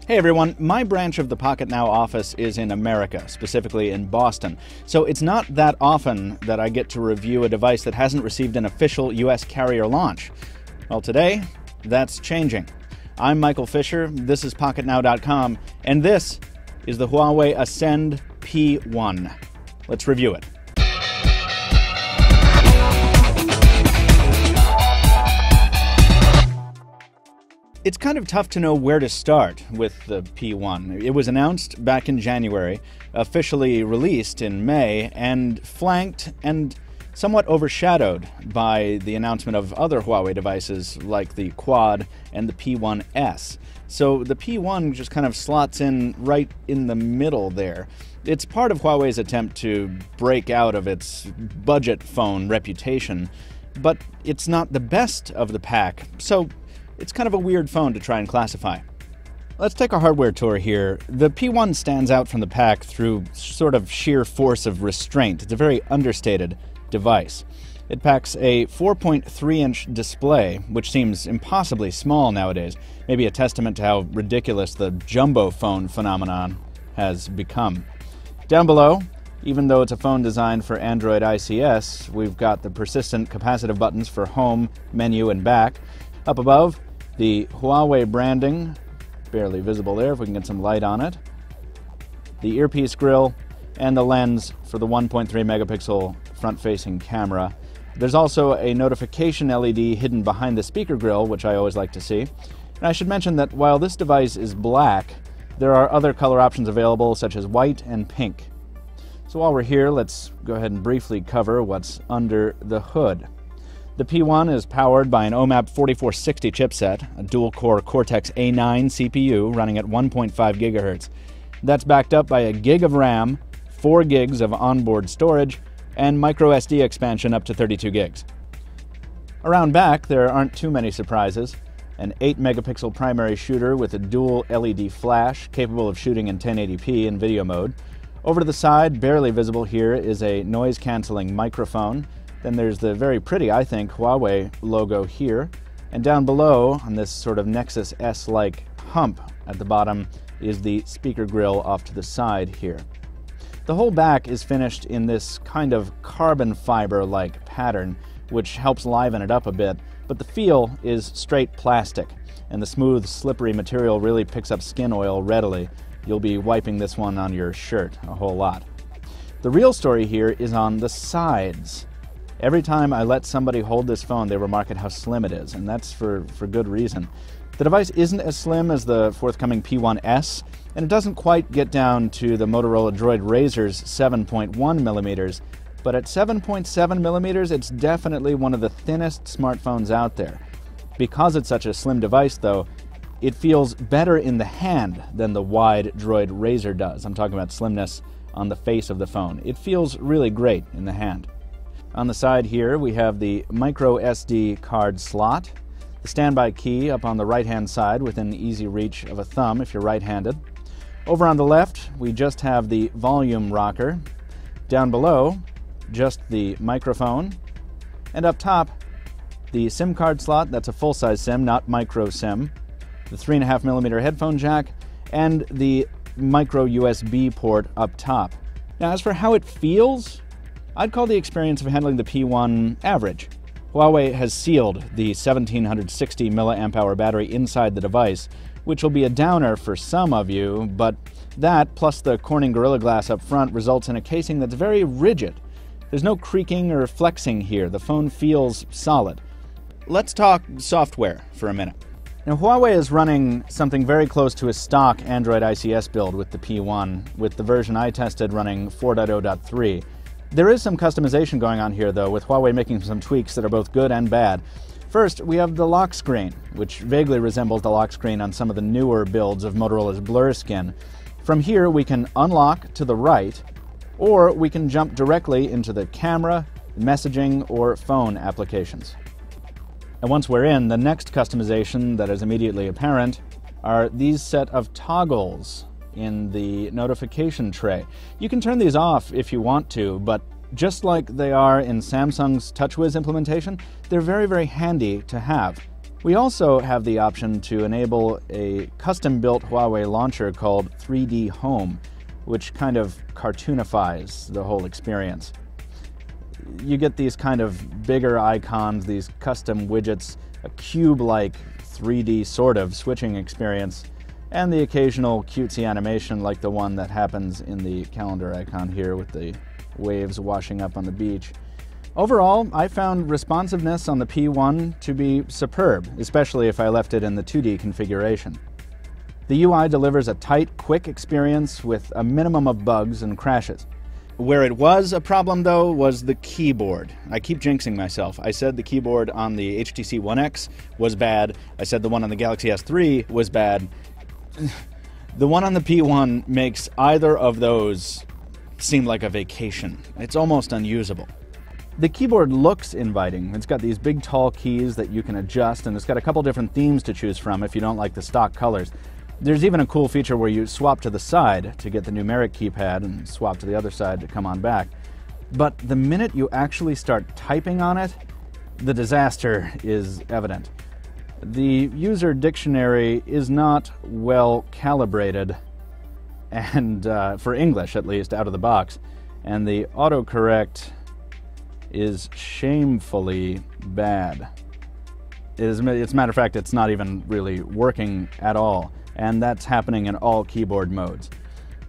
Hey everyone, my branch of the Pocket Now office is in America, specifically in Boston. So it's not that often that I get to review a device that hasn't received an official US carrier launch. Well, today, that's changing. I'm Michael Fisher, this is PocketNow.com, and this is the Huawei Ascend P1. Let's review it. It's kind of tough to know where to start with the P1. It was announced back in January, officially released in May, and flanked and somewhat overshadowed by the announcement of other Huawei devices like the Quad and the P1S. So the P1 just kind of slots in right in the middle there. It's part of Huawei's attempt to break out of its budget phone reputation, but it's not the best of the pack, so it's kind of a weird phone to try and classify. Let's take a hardware tour here. The P1 stands out from the pack through sort of sheer force of restraint. It's a very understated device. It packs a 4.3-inch display, which seems impossibly small nowadays, maybe a testament to how ridiculous the jumbo phone phenomenon has become. Down below, even though it's a phone designed for Android ICS, we've got the persistent capacitive buttons for home, menu, and back. Up above, the Huawei branding, barely visible there if we can get some light on it, the earpiece grill, and the lens for the 1.3 megapixel front-facing camera. There's also a notification LED hidden behind the speaker grill, which I always like to see. And I should mention that while this device is black, there are other color options available, such as white and pink. So while we're here, let's go ahead and briefly cover what's under the hood. The P1 is powered by an OMAP 4460 chipset, a dual-core Cortext-A9 CPU running at 1.5 GHz. That's backed up by a gig of RAM, 4 gigs of onboard storage, and microSD expansion up to 32 gigs. Around back, there aren't too many surprises. An 8-megapixel primary shooter with a dual LED flash capable of shooting in 1080p in video mode. Over to the side, barely visible here, is a noise-canceling microphone. Then there's the very pretty, I think, Huawei logo here. And down below, on this sort of Nexus S-like hump at the bottom, is the speaker grill off to the side here. The whole back is finished in this kind of carbon fiber-like pattern, which helps liven it up a bit, but the feel is straight plastic, and the smooth, slippery material really picks up skin oil readily. You'll be wiping this one on your shirt a whole lot. The real story here is on the sides. Every time I let somebody hold this phone, they remark at how slim it is, and that's for good reason. The device isn't as slim as the forthcoming P1S, and it doesn't quite get down to the Motorola Droid Razr's 7.1 millimeters, but at 7.7 millimeters, it's definitely one of the thinnest smartphones out there. Because it's such a slim device, though, it feels better in the hand than the wide Droid Razr does. I'm talking about slimness on the face of the phone. It feels really great in the hand. On the side here, we have the micro SD card slot, the standby key up on the right-hand side within easy reach of a thumb if you're right-handed. Over on the left, we just have the volume rocker. Down below, just the microphone. And up top, the SIM card slot, that's a full-size SIM, not micro SIM, the 3.5mm headphone jack, and the micro USB port up top. Now, as for how it feels, I'd call the experience of handling the P1 average. Huawei has sealed the 1760 mAh battery inside the device, which will be a downer for some of you, but that, plus the Corning Gorilla Glass up front, results in a casing that's very rigid. There's no creaking or flexing here. The phone feels solid. Let's talk software for a minute. Now, Huawei is running something very close to a stock Android ICS build with the P1, with the version I tested running 4.0.3. There is some customization going on here, though, with Huawei making some tweaks that are both good and bad. First, we have the lock screen, which vaguely resembles the lock screen on some of the newer builds of Motorola's Blur Skin. From here, we can unlock to the right, or we can jump directly into the camera, messaging, or phone applications. And once we're in, the next customization that is immediately apparent are these set of toggles in the notification tray. You can turn these off if you want to, but just like they are in Samsung's TouchWiz implementation, they're very, very handy to have. We also have the option to enable a custom-built Huawei launcher called 3D Home, which kind of cartoonifies the whole experience. You get these kind of bigger icons, these custom widgets, a cube-like 3D sort of switching experience, and the occasional cutesy animation like the one that happens in the calendar icon here with the waves washing up on the beach. Overall, I found responsiveness on the P1 to be superb, especially if I left it in the 2D configuration. The UI delivers a tight, quick experience with a minimum of bugs and crashes. Where it was a problem, though, was the keyboard. I keep jinxing myself. I said the keyboard on the HTC One X was bad. I said the one on the Galaxy S3 was bad. The one on the P1 makes either of those seem like a vacation. It's almost unusable. The keyboard looks inviting. It's got these big tall keys that you can adjust, and it's got a couple different themes to choose from if you don't like the stock colors. There's even a cool feature where you swap to the side to get the numeric keypad and swap to the other side to come on back. But the minute you actually start typing on it, the disaster is evident. The user dictionary is not well calibrated, and for English at least, out of the box, and the autocorrect is shamefully bad. As a matter of fact, it's not even really working at all, and that's happening in all keyboard modes.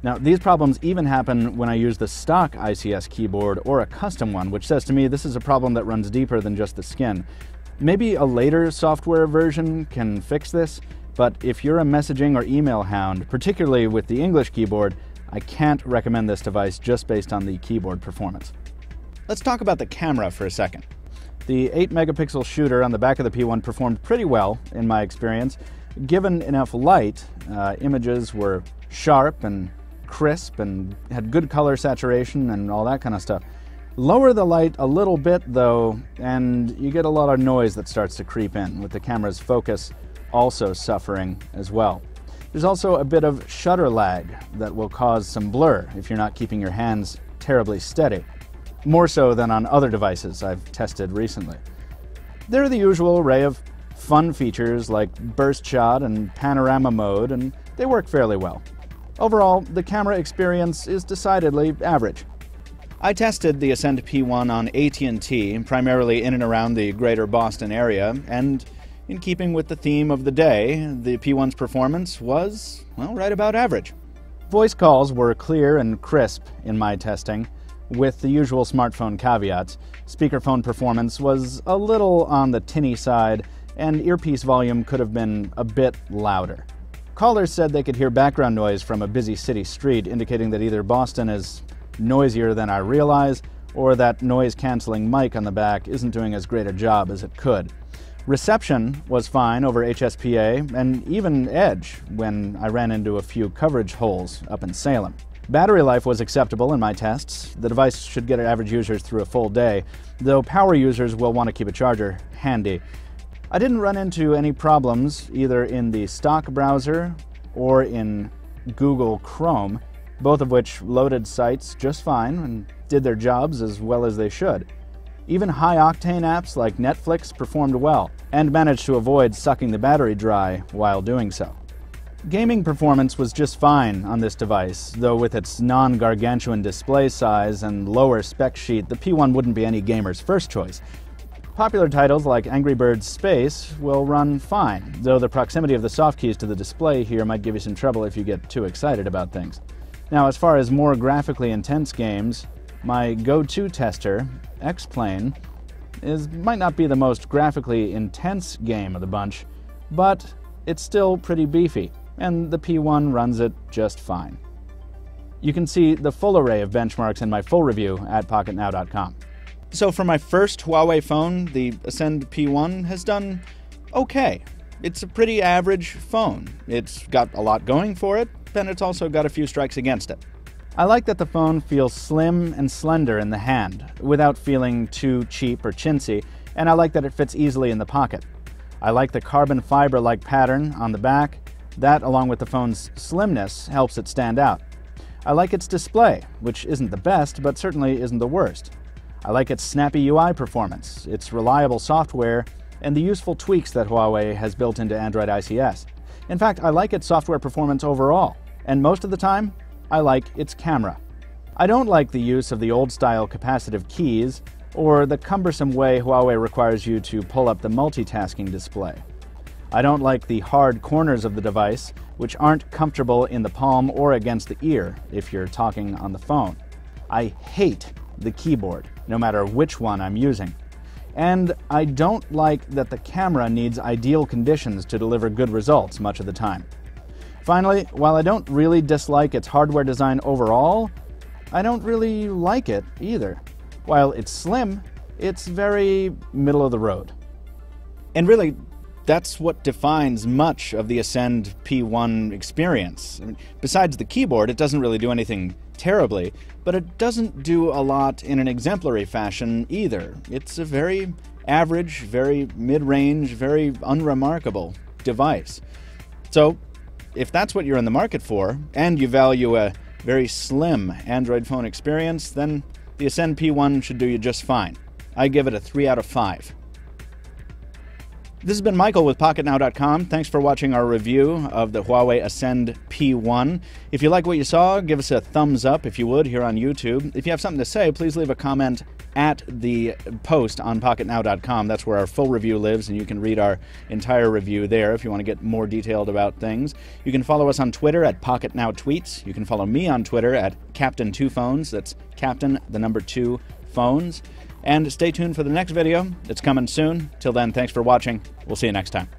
Now, these problems even happen when I use the stock ICS keyboard or a custom one, which says to me this is a problem that runs deeper than just the skin. Maybe a later software version can fix this, but if you're a messaging or email hound, particularly with the English keyboard, I can't recommend this device just based on the keyboard performance. Let's talk about the camera for a second. The 8-megapixel shooter on the back of the P1 performed pretty well, in my experience. Given enough light, images were sharp and crisp and had good color saturation and all that kind of stuff. Lower the light a little bit, though, and you get a lot of noise that starts to creep in, with the camera's focus also suffering as well. There's also a bit of shutter lag that will cause some blur if you're not keeping your hands terribly steady. More so than on other devices I've tested recently. There are the usual array of fun features like burst shot and panorama mode, and they work fairly well. Overall, the camera experience is decidedly average. I tested the Ascend P1 on AT&T, primarily in and around the greater Boston area, and in keeping with the theme of the day, the P1's performance was, well, right about average. Voice calls were clear and crisp in my testing, with the usual smartphone caveats. Speakerphone performance was a little on the tinny side, and earpiece volume could have been a bit louder. Callers said they could hear background noise from a busy city street, indicating that either Boston is noisier than I realize, or that noise-canceling mic on the back isn't doing as great a job as it could. Reception was fine over HSPA, and even Edge when I ran into a few coverage holes up in Salem. Battery life was acceptable in my tests. The device should get average users through a full day, though power users will want to keep a charger handy. I didn't run into any problems either in the stock browser or in Google Chrome, both of which loaded sites just fine and did their jobs as well as they should. Even high-octane apps like Netflix performed well and managed to avoid sucking the battery dry while doing so. Gaming performance was just fine on this device, though with its non-gargantuan display size and lower spec sheet, the P1 wouldn't be any gamer's first choice. Popular titles like Angry Birds Space will run fine, though the proximity of the soft keys to the display here might give you some trouble if you get too excited about things. Now, as far as more graphically intense games, my go-to tester, X-Plane, might not be the most graphically intense game of the bunch, but it's still pretty beefy, and the P1 runs it just fine. You can see the full array of benchmarks in my full review at pocketnow.com. So for my first Huawei phone, the Ascend P1 has done okay. It's a pretty average phone. It's got a lot going for it, and it's also got a few strikes against it. I like that the phone feels slim and slender in the hand, without feeling too cheap or chintzy, and I like that it fits easily in the pocket. I like the carbon fiber-like pattern on the back. That, along with the phone's slimness, helps it stand out. I like its display, which isn't the best, but certainly isn't the worst. I like its snappy UI performance, its reliable software, and the useful tweaks that Huawei has built into Android ICS. In fact, I like its software performance overall, and most of the time, I like its camera. I don't like the use of the old-style capacitive keys, or the cumbersome way Huawei requires you to pull up the multitasking display. I don't like the hard corners of the device, which aren't comfortable in the palm or against the ear if you're talking on the phone. I hate the keyboard, no matter which one I'm using. And I don't like that the camera needs ideal conditions to deliver good results much of the time. Finally, while I don't really dislike its hardware design overall, I don't really like it either. While it's slim, it's very middle of the road. And really, that's what defines much of the Ascend P1 experience. I mean, besides the keyboard, it doesn't really do anything terribly, but it doesn't do a lot in an exemplary fashion either. It's a very average, very mid-range, very unremarkable device. So, if that's what you're in the market for, and you value a very slim Android phone experience, then the Ascend P1 should do you just fine. I give it a 3 out of 5. This has been Michael with PocketNow.com. Thanks for watching our review of the Huawei Ascend P1. If you like what you saw, give us a thumbs up if you would here on YouTube. If you have something to say, please leave a comment at the post on PocketNow.com. That's where our full review lives, and you can read our entire review there if you want to get more detailed about things. You can follow us on Twitter at PocketNowTweets. You can follow me on Twitter at Captain2Phones. That's Captain, the number 2, Phones. And stay tuned for the next video. It's coming soon. Till then, thanks for watching. We'll see you next time.